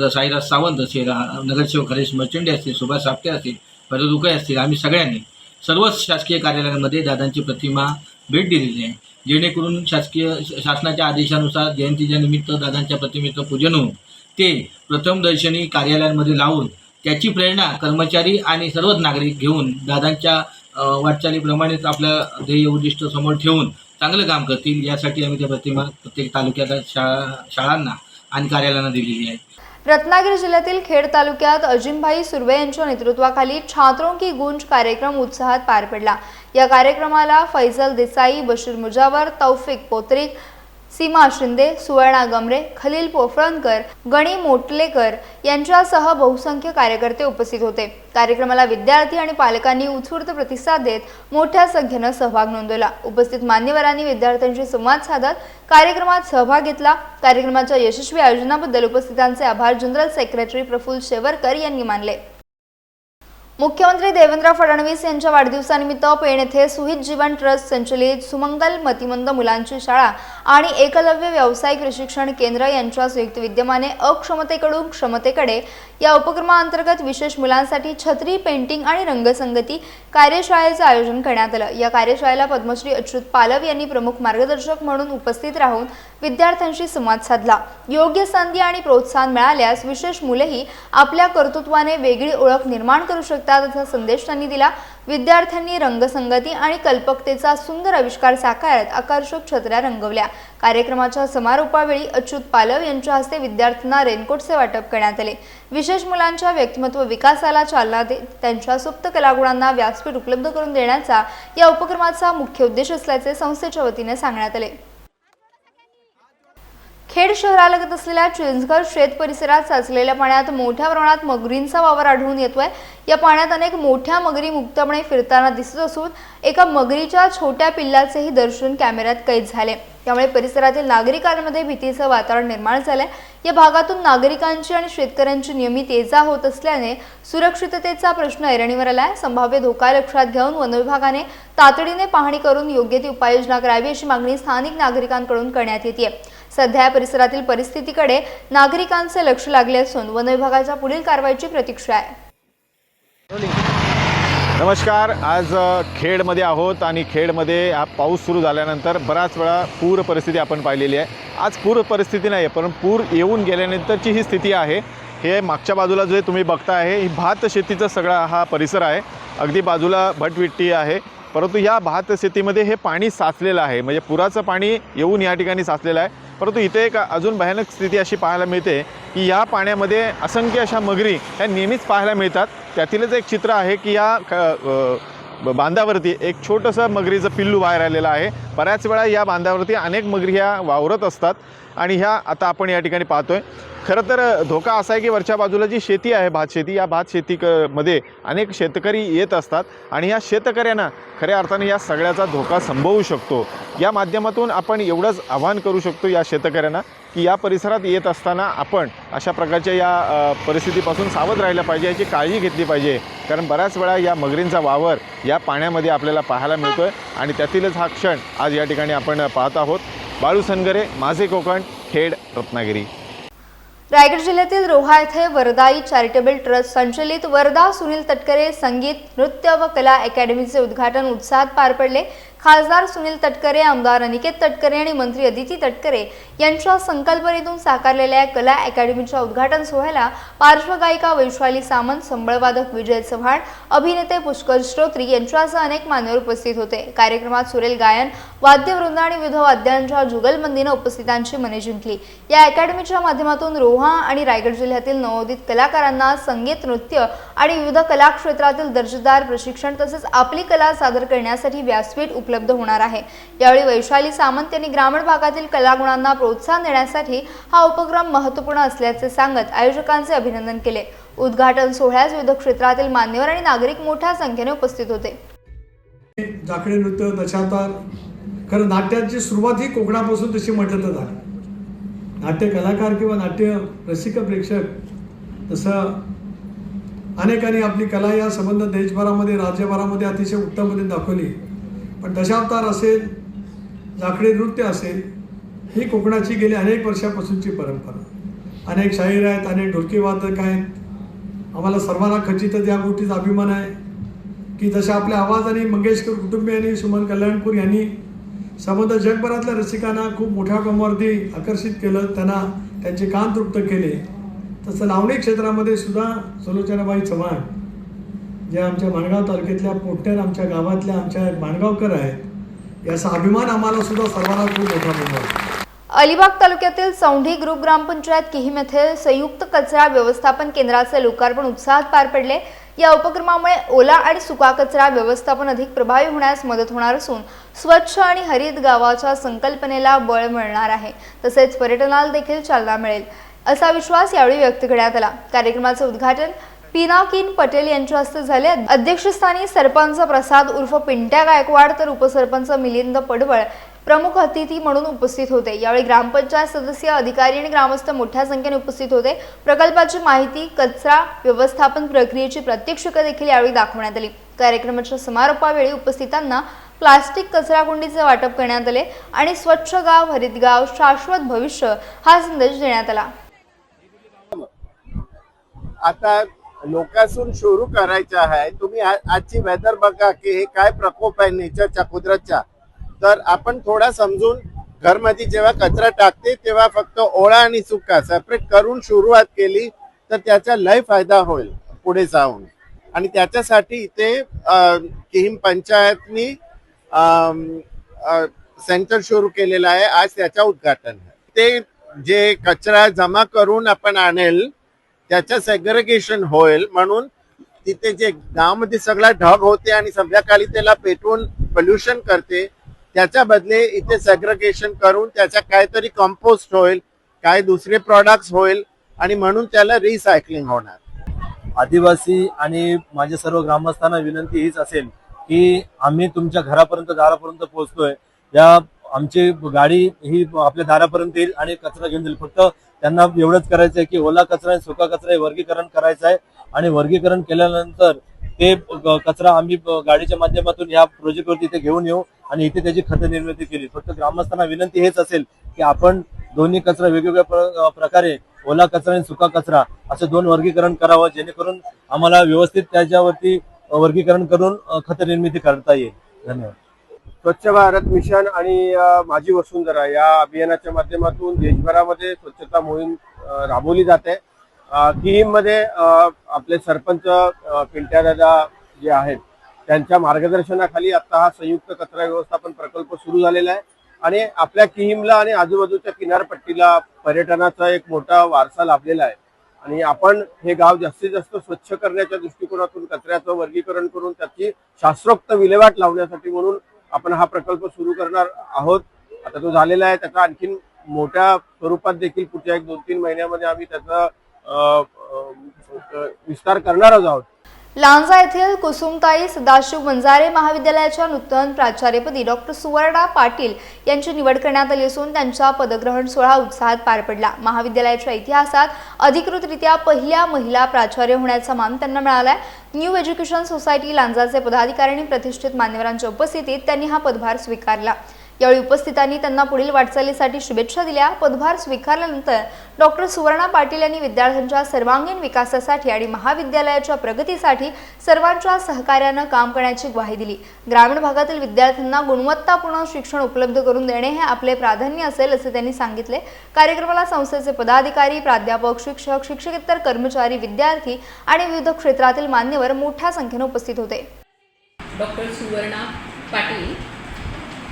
साईराज सावंत असेल, नगरसेवक हरीश मर्चंडे असतील, सुभाष सापटे असतील, भरत उकळे असतील, आम्ही सगळ्यांनी सर्वच शासकीय कार्यालयांमध्ये दादांची प्रतिमा भेट दिलेली आहे. जेणेकरून शासनाच्या आदेशानुसार जयंतीच्या निमित्त दादांच्या प्रतिमेचं पूजन होऊन ते प्रथमदर्शनी कार्यालयांमध्ये लावून त्याची प्रेरणा कर्मचारी आणि सर्वच नागरिक घेऊन दादांच्या वाटचालीप्रमाणेच आपल्या ध्येय उद्दिष्ट समोर ठेवून चांगलं काम करतील यासाठी आम्ही त्या प्रतिमा प्रत्येक तालुक्याच्या शाळांना आणि कार्यालयांना दिलेली आहे. रत्नागिरी जिल्ह्यातील खेड तालुक्यात अजिमभाई सुर्वे यांच्या नेतृत्वाखाली छात्रों की गूंज कार्यक्रम उत्साहात पार पडला. या कार्यक्रमाला फैजल देसाई, बशीर मुजावर, तौफिक पोत्रिक, सीमा शिंदे, सुवर्णा गमरे, खलील पोफळणकर, गणी मोटलेकर यांच्यासह बहुसंख्य कार्यकर्ते उपस्थित होते. कार्यक्रमाला विद्यार्थी आणि पालकांनी उत्स्फूर्त प्रतिसाद देत मोठ्या संख्येने सहभाग नोंदवला. उपस्थित मान्यवरांनी विद्यार्थ्यांशी संवाद साधत कार्यक्रमात सहभाग घेतला. कार्यक्रमाच्या यशस्वी आयोजनाबद्दल उपस्थितांचे आभार जनरल सेक्रेटरी प्रफुल्ल शेवरकर यांनी मानले. मुख्यमंत्री देवेंद्र फडणवीस यांच्या वाढदिवसानिमित्त पेण येथे सुहित जीवन ट्रस्ट संचलित सुमंगल मतिमंद मुलांची शाळा आणि एकलव्य व्यावसायिक प्रशिक्षण केंद्र यांच्या संयुक्त विद्यमाने अक्षमतेकडून क्षमतेकडे या उपक्रमाअंतर्गत विशेष मुलांसाठी छत्री, पेंटिंग आणि रंगसंगती कार्यशाळेचे आयोजन करण्यात आलं. या कार्यशाळेला पद्मश्री अच्युत पालव यांनी प्रमुख मार्गदर्शक म्हणून उपस्थित राहून विद्यार्थ्यांशी संवाद साधला. योग्य संधी आणि प्रोत्साहन मिळाल्यास विशेष मुलेही आपल्या कर्तृत्वाने वेगळी ओळख निर्माण करू शकतात असा संदेश त्यांनी दिला. विद्यार्थ्यांनी रंगसंगती आणि कल्पकतेचा सुंदर आविष्कार साकारत आकर्षक छत्र्या रंगवल्या. कार्यक्रमाच्या समारोपावेळी अच्युत पालव यांच्या हस्ते विद्यार्थ्यांना रेनकोटचे वाटप करण्यात आले. विशेष मुलांच्या व्यक्तिमत्व विकासाला चालना देत त्यांच्या सुप्त कलागुणांना व्यासपीठ उपलब्ध करून देण्याचा या उपक्रमाचा मुख्य उद्देश असल्याचे संस्थेच्या वतीने सांगण्यात आले. खेड शहरालगत असलेल्या चिंचघर शेत परिसरात साचलेल्या पाण्यात मोठ्या प्रमाणात मगरींचा वावर आढळून येतोय. या पाण्यात अनेक मोठ्या मगरी मुक्तपणे फिरताना दिसत असून एका मगरीच्या छोट्या पिल्लाचेही दर्शन कॅमेऱ्यात कैद झाले. त्यामुळे परिसरातील नागरिकांमध्ये भीतीचं वातावरण निर्माण झालंय. या भागातून नागरिकांची आणि शेतकऱ्यांची नियमित ये-जा होत असल्याने सुरक्षिततेचा प्रश्न ऐरणीवर आलाय. संभाव्य धोका लक्षात घेऊन वन विभागाने तातडीने पाहणी करून योग्य ती उपाययोजना करावी अशी मागणी स्थानिक नागरिकांकडून करण्यात येते. सध्या परिसरातील परिस्थितीकडे नागरिकांचे लक्ष लागले असून वन विभागाच्या पुढील कारवाईची प्रतीक्षा आहे. नमस्कार, आज खेडमध्ये आहोत आणि खेडमध्ये हा पाऊस सुरू झाल्यानंतर बराच वेळा पूर परिस्थिती आपण पाहिलेली आहे. आज पूर परिस्थिती नाही आहे, पण पूर येऊन गेल्यानंतरची ही स्थिती आहे. हे मागच्या बाजूला जे तुम्ही बघताय ही भात शेतीचा सगळा हा परिसर आहे. अगदी बाजूला भटविट्टी आहे, परंतु या भात शेतीमध्ये हे पाणी साचलेलं आहे. म्हणजे पुराचं पाणी येऊन या ठिकाणी साचलेलं आहे. परंतु इथे एक अजून भयानक स्थिती अशी पाहायला मिळते की या पाण्यामध्ये असंख्य अशा मगरी ह्या नेहमीच पाहायला मिळतात. त्यातीलच एक चित्र आहे की या बांधावरती एक छोटंसं मगरीचं पिल्लू बाहेर आलेलं आहे. बऱ्याच वेळा या बांधावरती अनेक मगरी ह्या वावरत असतात आणि ह्या आता आपण या ठिकाणी पाहतोय. खरं तर धोका असा आहे की वरच्या बाजूला जी शेती आहे, भात शेती, या भात शेती मध्ये अनेक शेतकरी येत असतात आणि ह्या शेतकऱ्यांना खऱ्या अर्थाने या सगळ्याचा धोका संभवू शकतो. या माध्यमातून आपण एवढंच आवाहन करू शकतो या शेतकऱ्यांना की या परिसरात येत असताना आपण अशा प्रकारच्या या परिस्थितीपासून सावध राहिलं पाहिजे, याची काळजी घेतली पाहिजे. कारण बऱ्याच वेळा या मगरींचा वावर या पाण्यामध्ये आपल्याला पाहायला मिळतोय आणि त्यातीलच हा क्षण आज या ठिकाणी आपण पाहत आहोत. बाळू सनगरे, माझे कोकण, खेड, रत्नागिरी. रायगड जिल्ह्यातील रोहा येथे वरदाई चॅरिटेबल ट्रस्ट संचलित वरदा सुनील तटकरे संगीत नृत्य व कला अकॅडमीचे उद्घाटन उत्साहात पार पडले. खासदार सुनील तटकरे, आमदार अनिकेत तटकरे आणि मंत्री अदिती तटकरे यांच्या संकल्पनेतून साकारलेल्या या कला अकॅडमीच्या उद्घाटन सोहळ्याला पार्श्वगायिका वैशाली सामंत, संबळवादक विजय चव्हाण, अभिनेते पुष्कर श्रोत्री यांच्यासह अनेक मान्यवर उपस्थित होते. कार्यक्रमात सुरेल गायन, वाद्यवृंद आणि विविध वाद्यांच्या जुगलबंदीने उपस्थितांची मने जिंकली. या अकॅडमीच्या माध्यमातून रोहा आणि रायगड जिल्ह्यातील नवोदित कलाकारांना संगीत, नृत्य आणि विविध कला क्षेत्रातील दर्जेदार प्रशिक्षण तसेच आपली कला सादर करण्यासाठी व्यासपीठ उपलब्ध होणार आहे. यावेळी वैशाली सामंत यांनी ग्रामीण भागातील कलागुणांना प्रोत्साहन देण्यासाठी हा उपक्रम महत्त्वपूर्ण असल्याचे सांगत आयोजकांचे अभिनंदन केले. उद्घाटन सोहळ्यास विविध क्षेत्रातील मान्यवर आणि नागरिक मोठ्या संख्येने उपस्थित होते. जाखडे नृत्य, दशावतार, खरं नाट्याची सुरुवात ही कोकणापासून तशी म्हटलं तर झाली. नाट्य कलाकार किंवा नाट्य रसिक प्रेक्षक तसं अनेकांनी आपली कला या संबंध देशभरामध्ये, राज्यभरामध्ये अतिशय उत्तम पद्धतीने दाखवली. पण दशावतार असेल, जाखडे नृत्य असेल, ही कोकणाची गेली अनेक वर्षापासूनची परंपरा. अनेक शाहीर आहेत, अनेक ढोलकीवादक आहेत. आम्हाला सर्वांना खचितच या गोष्टीचा अभिमान आहे की जशा आपल्या आवाजाने मंगेशकर कुटुंबियांनी, सुमन कल्याणपूर यांनी संबंध जगभरातल्या रसिकांना खूप मोठ्या प्रमाणावरती आकर्षित केलं, त्यांना त्यांचे कान तृप्त केले. तसं लावणी क्षेत्रामध्ये सुद्धा सुलोचनाबाई चव्हाण, जे आमच्या माणगाव तालुक्यातल्या पोट्यात आमच्या गावातल्या आमच्या माणगावकर आहेत, याचा अभिमान आम्हाला सुद्धा सर्वांना खूप मोठा मिळतो. अलिबाग तालुक्यातील चौंढी ग्रुप ग्रामपंचायत किहिम येथे संयुक्त कचरा व्यवस्थापन केंद्राचे लोकार्पण उत्साहात पार पडले. या उपक्रमामुळे ओला आणि सुका कचरा व्यवस्थापन अधिक प्रभावी होण्यास मदत होणार असून स्वच्छ आणि हरित गावाच्या संकल्पनेला बळ मिळणार आहे. तसेच पर्यटनाला देखील चालना मिळेल असा विश्वास यावेळी व्यक्त करण्यात आला. कार्यक्रमाचे उद्घाटन पिनाकिन पटेल यांच्या हस्ते झाले. अध्यक्षस्थानी सरपंच प्रसाद उर्फ पिंट्या गायकवाड तर उपसरपंच मिलिंद पडवळ प्रमुख अतिथी म्हणून उपस्थित होते. यावेळी ग्रामपंचायत सदस्य, अधिकारी आणि ग्रामस्थ मोठ्या संख्येने उपस्थित होते. प्रकल्पाची माहिती, कचरा व्यवस्थापन प्रक्रियेची प्रात्यक्षिके देखील यावेळी दाखवण्यात आली. कार्यक्रमाच्या समारोपावेळी उपस्थितांना प्लास्टिक कचराकुंडीचे वाटप करण्यात आले आणि स्वच्छ गाव, हरित गाव, शाश्वत भविष्य हा संदेश देण्यात आला. आता लोकांसून सुरू करायचं आहे. तुम्ही आजची वेदर बघा की हे काय प्रकोप आहे नेचरच्या, कुदरतच्या. तर आपण थोडा समजून घरमध्ये जेव्हा कचरा टाकते तेव्हा फक्त ओळा आणि सुका सेपरेट करून सुरुवात केली तर त्याचा लय फायदा होईल पुढे जाऊन. आणि त्याच्यासाठी इथे किहिम पंचायतनी सेंटर सुरू केलेलं आहे. आज त्याचा उद्घाटन आहे. ते जे कचरा जमा करून आपण आणेल त्याचं सेग्रिगेशन होईल, म्हणून तिथे जे गावामध्ये सगळा ढग होते आणि संध्याकाळी त्याला पेटवून पोल्युशन करते, त्याच्या बदले इथे सेग्रिगेशन करून त्याचा काहीतरी कंपोस्ट होईल, काय दुसरे प्रोडक्ट्स होईल आणि म्हणून त्याला रिसायकलिंग होणार. आदिवासी आणि माझ्या सर्व ग्रामस्थांना विनंती हीच असेल की आम्ही तुमच्या घरापर्यंत, दारापर्यंत पोहोचतोय. या आमची गाडी ही आपल्या दारापर्यंत येईल आणि कचरा घेऊन जाईल. फक्त त्यांना एवढंच करायचं आहे की ओला कचरा आणि सुका कचरा हे वर्गीकरण करायचं आहे आणि वर्गीकरण केल्यानंतर ते कचरा आम्ही गाडीच्या माध्यमातून या प्रोजेक्टवरती इथे घेऊन येऊ आणि इथे त्याची खत निर्मिती केली. फक्त ग्रामस्थांना विनंती हेच असेल की आपण दोन्ही कचरा वेगवेगळ्या प्रकारे, ओला कचरा आणि सुका कचरा असं दोन वर्गीकरण करावं, जेणेकरून आम्हाला व्यवस्थित त्याच्यावरती वर्गीकरण करून खत निर्मिती करता येईल. धन्यवाद. स्वच्छ भारत मिशन आणि माझी वसुंधरा या अभियानाच्या माध्यमातून देशभरामध्ये स्वच्छता मोहीम राबवली जाते. किहिममध्ये आपले सरपंच पिंट्या दादा जे आहेत त्यांच्या मार्गदर्शनाखाली आता हा संयुक्त कचरा व्यवस्थापन प्रकल्प सुरू झालेला आहे आणि आपल्या किहिमला आणि आजूबाजूच्या किनारपट्टीला पर्यटनाचा एक मोठा वारसा लाभलेला आहे. आणि आपण हे गाव जास्तीत जास्त स्वच्छ करण्याच्या दृष्टिकोनातून कचऱ्याचं वर्गीकरण करून त्याची शास्त्रोक्त विल्हेवाट लावण्यासाठी म्हणून आपण हा प्रकल्प सुरू करणार आहोत. आता तो झालेला आहे, त्याचा आणखीन मोठ्या स्वरूपात देखील पुढच्या 1-2-3 महिन्यामध्ये आम्ही त्याचा विस्तार करणारच आहोत. लांजा येथील कुसुमताई सदाशिव वंजारे महाविद्यालयाच्या नूतन प्राचार्यपदी डॉक्टर सुवर्णा पाटील यांची निवड करण्यात आली असून त्यांचा पदग्रहण सोहळा उत्साहात पार पडला. महाविद्यालयाच्या इतिहासात अधिकृतरित्या पहिल्या महिला प्राचार्य होण्याचा मान त्यांना मिळालाय. न्यू एज्युकेशन सोसायटी लांजाचे पदाधिकारी आणि प्रतिष्ठित मान्यवरांच्या उपस्थितीत त्यांनी हा पदभार स्वीकारला. यावेळी उपस्थितांनी त्यांना पुढील वाटचालीसाठी शुभेच्छा दिल्या. पदभार स्वीकारल्यानंतर डॉक्टर सुवर्णा पाटील यांनी विद्यार्थ्यांच्या सर्वांगीण विकासासाठी आणि महाविद्यालयाच्या प्रगतीसाठी सर्वांच्या सहकार्यानं काम करण्याची ग्वाही दिली. ग्रामीण भागातील विद्यार्थ्यांना गुणवत्तापूर्ण शिक्षण उपलब्ध करून देणे हे आपले प्राधान्य असेल असे त्यांनी सांगितले. कार्यक्रमाला संस्थेचे पदाधिकारी, प्राध्यापक, शिक्षक, शिक्षकेतर कर्मचारी, विद्यार्थी आणि विविध क्षेत्रातील मान्यवर मोठ्या संख्येने उपस्थित होते. डॉक्टर सुवर्णा पाटील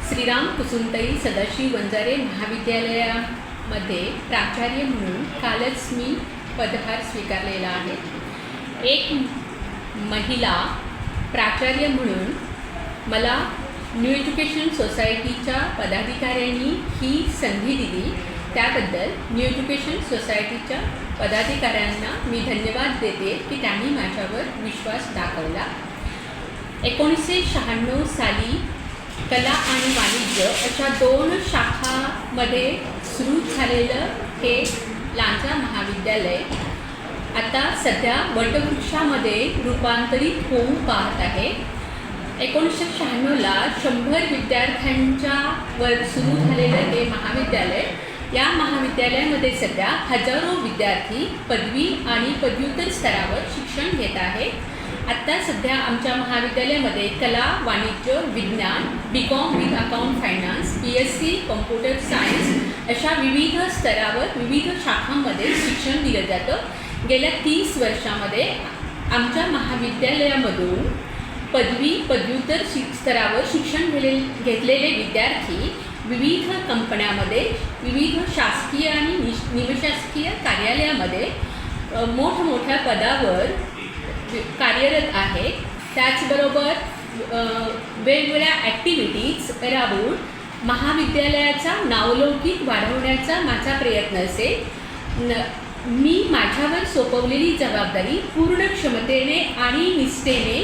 श्रीराम कुसुमताई सदाशिव वंजारे महाविद्यालयामध्ये प्राचार्य म्हणून कालच मी पदभार स्वीकारलेला आहे. एक महिला प्राचार्य म्हणून मला न्यू एज्युकेशन सोसायटीच्या पदाधिकाऱ्यांनी ही संधी दिली. त्याबद्दल न्यू एज्युकेशन सोसायटीच्या पदाधिकाऱ्यांना मी धन्यवाद देते की त्यांनी माझ्यावर विश्वास दाखवला. 1996 साली कला आणि वाणिज्य अशा 2 शाखांमध्ये सुरू झालेलं हे लांजा महाविद्यालय आता सध्या वटवृक्षामध्ये रूपांतरित होऊन पाहत आहे. 1996ला 100 विद्यार्थ्यांच्या वर सुरू झालेलं हे महाविद्यालय, या महाविद्यालयामध्ये सध्या हजारो विद्यार्थी पदवी आणि पदव्युत्तर स्तरावर शिक्षण घेत आहे. आत्ता सध्या आमच्या महाविद्यालयामध्ये कला, वाणिज्य, विज्ञान, BCom with account finance, PSc computer science अशा विविध स्तरावर विविध शाखांमध्ये शिक्षण दिलं जातं. गेल्या 30 वर्षामध्ये आमच्या महाविद्यालयामधून पदवी पदव्युत्तर स्तरावर शिक्षण घेतलेले विद्यार्थी विविध कंपन्यामध्ये, विविध शासकीय आणि निमशासकीय कार्यालयामध्ये मोठमोठ्या पदावर कार्यरत आहे. त्याचबरोबर वेगवेगळ्या ॲक्टिव्हिटीज राबवून महाविद्यालयाचा नावलौकिक वाढवण्याचा माझा प्रयत्न असेल. मी माझ्यावर सोपवलेली जबाबदारी पूर्ण क्षमतेने आणि निष्ठेने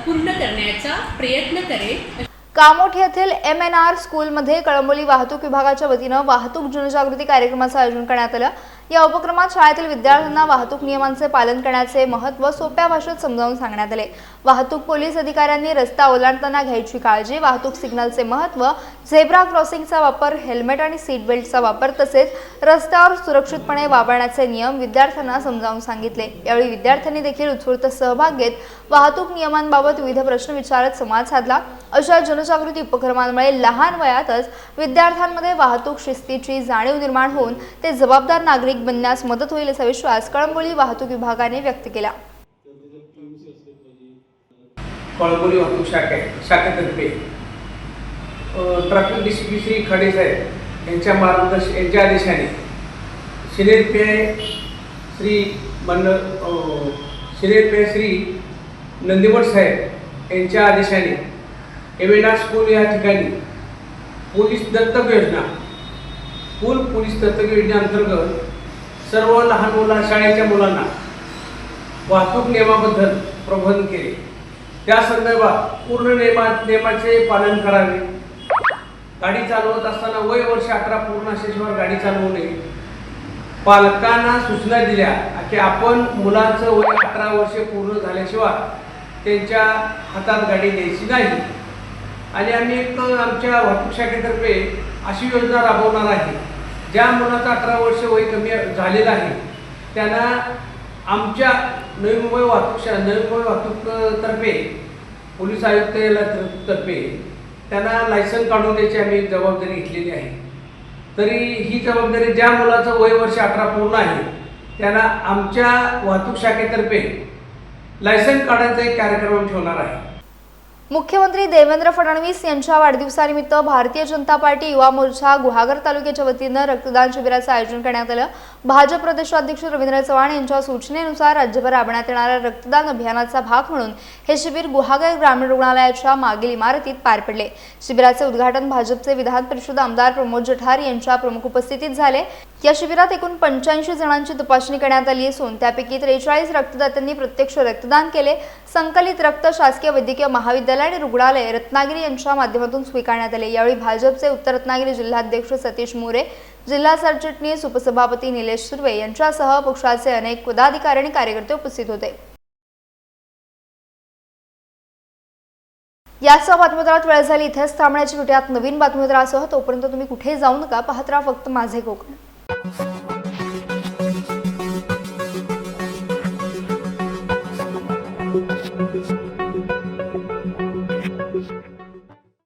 पूर्ण करण्याचा प्रयत्न करेन. कामोठ येथील MNR स्कूलमध्ये कळंबोली वाहतूक विभागाच्या वतीनं वाहतूक जनजागृती कार्यक्रमाचं आयोजन करण्यात आलं. या उपक्रमात शाळेतील विद्यार्थ्यांना वाहतूक नियमांचे पालन करण्याचे महत्त्व सोप्या भाषेत समजावून सांगण्यात आले. वाहतूक पोलीस अधिकाऱ्यांनी रस्ता ओलांडताना घ्यायची काळजी, वाहतूक सिग्नलचे महत्त्व, झेब्रा क्रॉसिंगचा वापर, हेल्मेट आणि सीट बेल्टचा वापर तसेच रस्त्यावर सुरक्षितपणे वावरण्याचे नियम विद्यार्थ्यांना समजावून सांगितले. यावेळी विद्यार्थ्यांनी देखील उत्स्फूर्त सहभाग घेत वाहतूक नियमांबाबत विविध प्रश्न विचारत संवाद साधला. अशा जनजागृती उपक्रमांमुळे लहान वयातच विद्यार्थ्यांमध्ये वाहतूक शिस्तीची जाणीव निर्माण होऊन ते जबाबदार नागरिक बनण्यास मदत होईल असा विश्वास कळंबोली वाहतूक विभागाने व्यक्त केला. कळंबोली वाहतूक शाखेतर्फे ट्रॅफिक DCP श्री खडे साहेब यांच्या यांच्या आदेशाने सिनियर PI श्री नंदीवट साहेब यांच्या आदेशाने MNR स्कूल या ठिकाणी पोलीस दत्तक योजना योजनेअंतर्गत सर्व लहान शाळेच्या मुलांना वाहतूक नियमाबद्दल प्रबोधन केले. त्या संदर्भात पूर्ण नियमाचे पालन करावे. गाडी चालवत असताना वय वर्ष 18 पूर्ण असल्याशिवाय गाडी चालवू नये. पालकांना सूचना दिल्या की आपण मुलाचं वय 18 वर्षे पूर्ण झाल्याशिवाय त्यांच्या हातात गाडी द्यायची नाही. आणि आम्ही एक आमच्या वाहतूक शाखेतर्फे अशी योजना राबवणार आहे, ज्या मुलाचं 18 वर्ष वय कमी झालेलं आहे त्यांना आमच्या नवी मुंबई वाहतूक तर्फे पोलीस आयुक्तालयातर्फे त्यांना लायसन काढून द्यायची आम्ही जबाबदारी घेतलेली आहे. तरी ही जबाबदारी ज्या मुलाचं वय वर्ष 18 पूर्ण आहे त्यांना आमच्या वाहतूक शाखेतर्फे लायसन काढायचा एक कार्यक्रम ठेवणार आहे. मुख्यमंत्री देवेंद्र फडणवीस यांच्या वाढदिवसानिमित्त भारतीय जनता पार्टी युवा मोर्चा गुहागर तालुक्याच्या वतीनं रक्तदान शिबिराचं आयोजन करण्यात आलं। भाजप प्रदेशाध्यक्ष रवींद्र चव्हाण यांच्या सूचनेनुसार राज्यभर राबवण्यात येणाऱ्या रक्तदान अभियानाचा भाग म्हणून हे शिबिर गुहागर ग्रामीण रुग्णालयाच्या मागील इमारतीत पार पडले। शिबिराचे उद्घाटन भाजपचे विधान परिषद आमदार प्रमोद जठार यांच्या प्रमुख उपस्थितीत झाले। या शिबिरात एकूण 85 जणांची तपासणी करण्यात आली असून त्यापैकी 43 रक्तदात्यांनी प्रत्यक्ष रक्तदान केले। संकलित रक्त शासकीय वैद्यकीय महाविद्यालय आणि रुग्णालय रत्नागिरी यांच्या माध्यमातून स्वीकारण्यात आले। यावेळी भाजपचे उत्तर रत्नागिरी जिल्हाध्यक्ष सतीश मोरे, जिल्हा सरचिटणीस उपसभापती निलेश सुर्वे यांच्यासह पक्षाचे अनेक पदाधिकारी आणि कार्यकर्ते उपस्थित होते। यासह बातमीपत्रात वेळ झाली इथेच थांबण्याची, भेटूयात नवीन बातमीपत्रासह। तोपर्यंत तुम्ही कुठे जाऊ नका, पाहत राहा फक्त माझे कोकण।